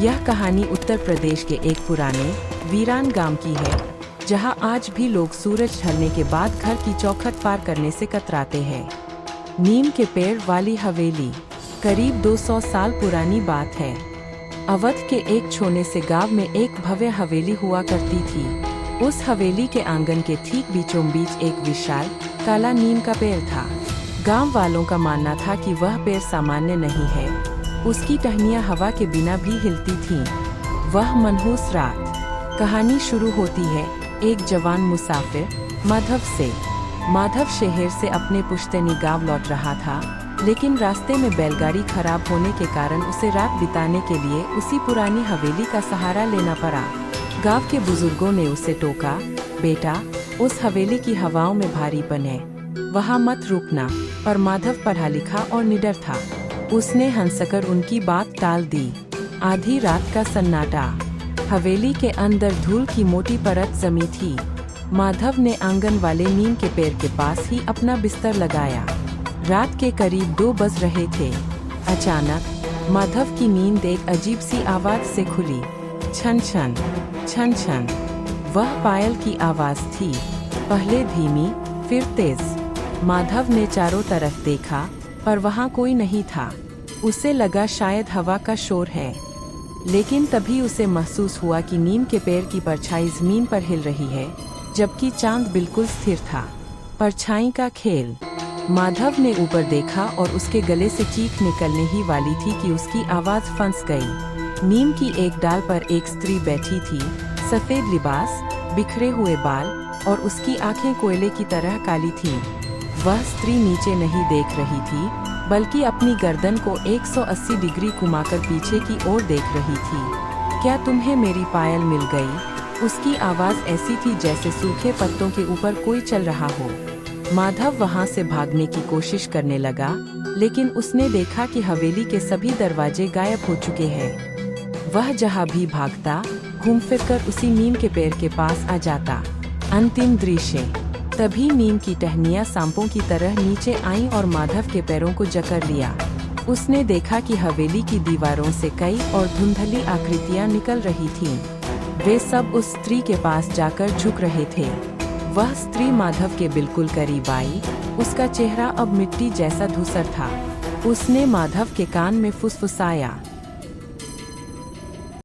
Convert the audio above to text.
यह कहानी उत्तर प्रदेश के एक पुराने वीरान गांव की है, जहां आज भी लोग सूरज ढलने के बाद घर की चौखट पार करने से कतराते हैं। नीम के पेड़ वाली हवेली करीब 200 साल पुरानी बात है। अवध के एक छोटे से गांव में एक भव्य हवेली हुआ करती थी। उस हवेली के आंगन के ठीक बीचों बीच एक विशाल काला नीम का पेड़ था। गांव वालों का मानना था कि वह पेड़ सामान्य नहीं है, उसकी टहनियाँ हवा के बिना भी हिलती थीं। वह मनहूस रात। कहानी शुरू होती है एक जवान मुसाफिर माधव से। माधव शहर से अपने पुश्तैनी गांव लौट रहा था, लेकिन रास्ते में बैलगाड़ी खराब होने के कारण उसे रात बिताने के लिए उसी पुरानी हवेली का सहारा लेना पड़ा। गांव के बुजुर्गों ने उसे टोका, बेटा, उस हवेली की हवाओं में भारीपन है, वहां मत रुकना। पर माधव पढ़ा लिखा और निडर था। उसने हंसकर उनकी बात टाल दी। आधी रात का सन्नाटा। हवेली के अंदर धूल की मोटी परत जमी थी। माधव ने आंगन वाले नीम के पेड़ के पास ही अपना बिस्तर लगाया। रात के करीब 2 बज रहे थे। अचानक माधव की नींद एक अजीब सी आवाज से खुली। छन छन छन छन। वह पायल की आवाज थी, पहले धीमी फिर तेज। माधव ने चारों तरफ देखा, पर वहां कोई नहीं था। उसे लगा शायद हवा का शोर है, लेकिन तभी उसे महसूस हुआ कि नीम के पेड़ की परछाई जमीन पर हिल रही है, जबकि चांद बिल्कुल स्थिर था। परछाई का खेल। माधव ने ऊपर देखा और उसके गले से चीख निकलने ही वाली थी कि उसकी आवाज फंस गई। नीम की एक डाल पर एक स्त्री बैठी थी, सफेद लिबास, बिखरे हुए बाल और उसकी आंखें कोयले की तरह काली थीं। वह स्त्री नीचे नहीं देख रही थी, बल्कि अपनी गर्दन को 180 डिग्री घुमाकर पीछे की ओर देख रही थी। क्या तुम्हें मेरी पायल मिल गई? उसकी आवाज ऐसी थी जैसे सूखे पत्तों के ऊपर कोई चल रहा हो। माधव वहां से भागने की कोशिश करने लगा, लेकिन उसने देखा कि हवेली के सभी दरवाजे गायब हो चुके हैं। वह जहां भी भागता, घूम फिरकर उसी नीम के पेड़ के पास आ जाता। अंतिम दृश्य। तभी नीम की टहनियाँ सांपों की तरह नीचे आईं और माधव के पैरों को जकड़ लिया। उसने देखा कि हवेली की दीवारों से कई और धुंधली आकृतियां निकल रही थीं। वे सब उस स्त्री के पास जाकर झुक रहे थे। वह स्त्री माधव के बिल्कुल करीब आई। उसका चेहरा अब मिट्टी जैसा धूसर था। उसने माधव के कान में फुसफुसाया,